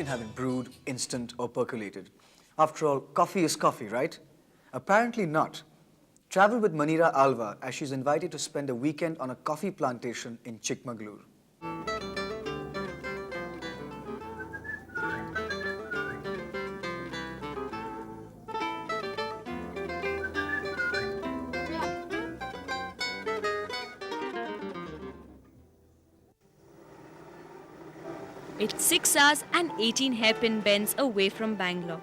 can have it brewed, instant, or percolated. After all, coffee is coffee, right? Apparently not. Travel with Manira Alva as she's invited to spend a weekend on a coffee plantation in Chikkamagaluru. It's 6 hours and 18 hairpin bends away from Bangalore.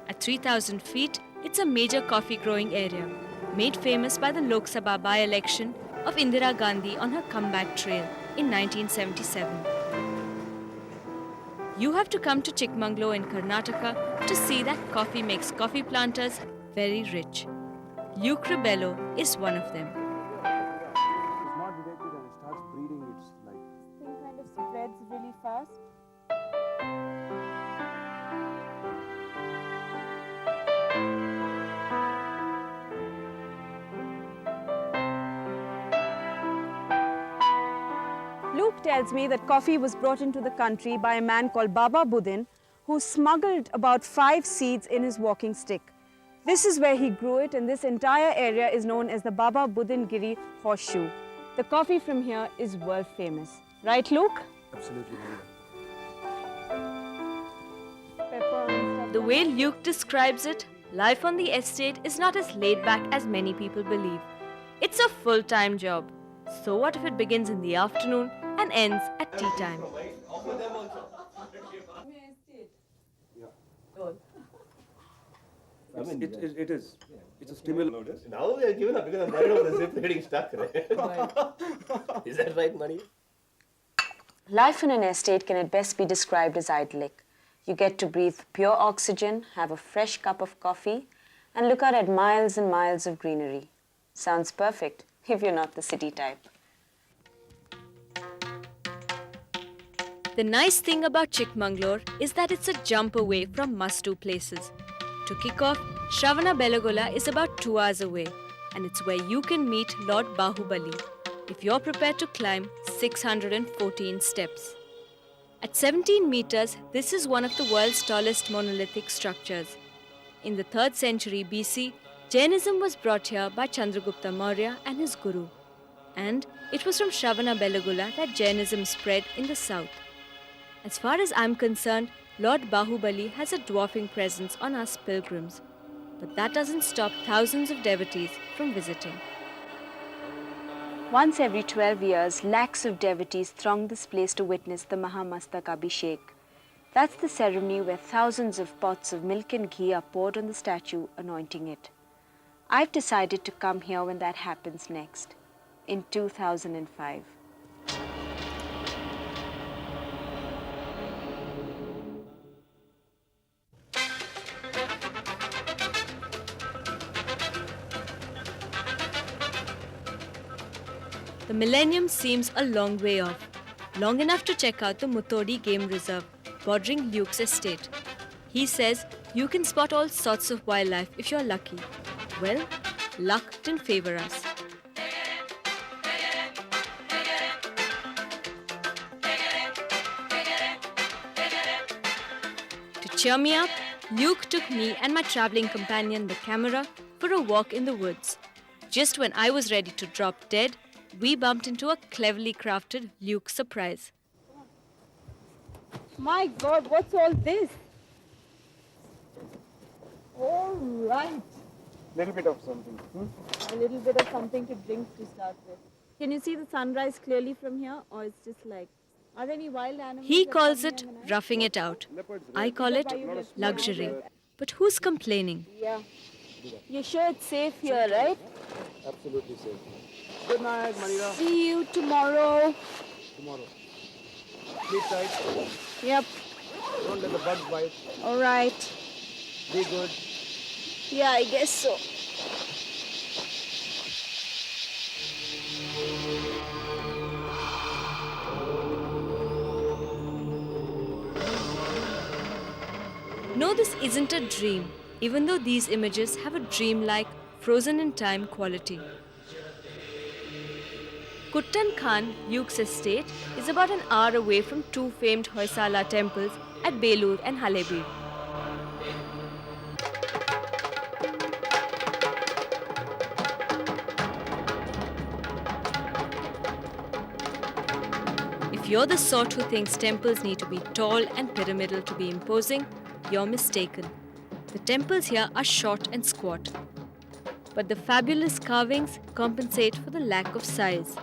At 3,000 feet, it's a major coffee growing area, made famous by the Lok Sabha by-election of Indira Gandhi on her comeback trail in 1977. You have to come to Chikkamagaluru in Karnataka to see that coffee makes coffee planters very rich. Luke Ribello is one of them. It's not directed and it starts breeding, it's like... This thing kind of spreads really fast. Luke tells me that coffee was brought into the country by a man called Baba Buddin, who smuggled about 5 seeds in his walking stick. This is where he grew it, and this entire area is known as the Baba Buddin Giri Horseshoe. The coffee from here is world famous. Right, Luke? Absolutely. Pepper and stuff. The way Luke describes it, life on the estate is not as laid back as many people believe. It's a full-time job. So what if it begins in the afternoon and ends at tea time? It is. It's a stimulant. Now we are given up because I'm worried about the zip getting stuck. Right? Is that right, Mani? Life in an estate can at best be described as idyllic. You get to breathe pure oxygen, have a fresh cup of coffee, and look out at miles and miles of greenery. Sounds perfect if you're not the city type. The nice thing about Chikkamagaluru is that it's a jump away from must-do places. To kick off, Shravanabelagola is about 2 hours away, and it's where you can meet Lord Bahubali if you're prepared to climb 614 steps. At 17 meters, this is one of the world's tallest monolithic structures. In the 3rd century BC, Jainism was brought here by Chandragupta Maurya and his guru. And it was from Shravanabelagola that Jainism spread in the south. As far as I'm concerned, Lord Bahubali has a dwarfing presence on us pilgrims. But that doesn't stop thousands of devotees from visiting. Once every 12 years, lakhs of devotees throng this place to witness the Mahamastak Abhishek. That's the ceremony where thousands of pots of milk and ghee are poured on the statue, anointing it. I've decided to come here when that happens next, in 2005. The millennium seems a long way off, long enough to check out the Muthodi Game Reserve, bordering Luke's estate. He says you can spot all sorts of wildlife if you're lucky. Well, luck didn't favor us. To cheer me up, Luke took me and my traveling companion, the camera, for a walk in the woods. Just when I was ready to drop dead, we bumped into a cleverly crafted Luke surprise. My God, what's all this? All right. Little bit of something. A little bit of something to drink to start with. Can you see the sunrise clearly from here, or it's just like... Are there any wild animals? He calls it roughing it out. I call it luxury. But who's complaining? Yeah. You're sure it's safe here, right? Absolutely safe. Good night, Manira. See you tomorrow. Tomorrow. Sleep tight. Yep. Don't let the bugs bite. All right. Be good. Yeah, I guess so. No, this isn't a dream, even though these images have a dreamlike, frozen-in-time quality. Kuttan Khan, Luke's estate, is about an hour away from 2 famed Hoysala temples at Belur and Halebeedu. If you're the sort who thinks temples need to be tall and pyramidal to be imposing, you're mistaken. The temples here are short and squat. But the fabulous carvings compensate for the lack of size.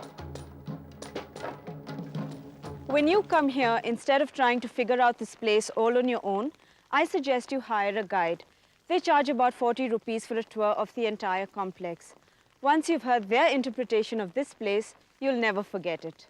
When you come here, instead of trying to figure out this place all on your own, I suggest you hire a guide. They charge about 40 rupees for a tour of the entire complex. Once you've heard their interpretation of this place, you'll never forget it.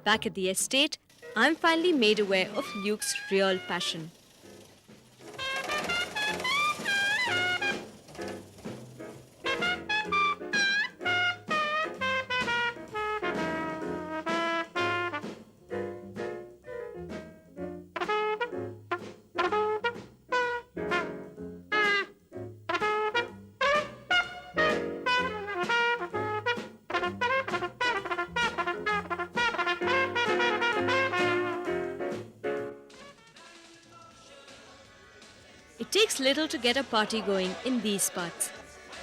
Back at the estate, I'm finally made aware of Luke's real passion. It takes little to get a party going in these parts.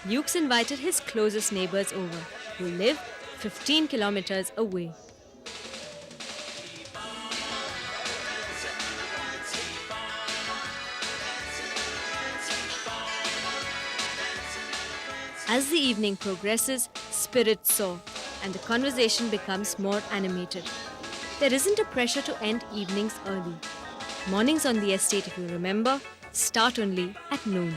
Luke's invited his closest neighbors over, who live 15 kilometers away. As the evening progresses, spirits soar, and the conversation becomes more animated. There isn't a pressure to end evenings early. Mornings on the estate, if you remember, start only at noon.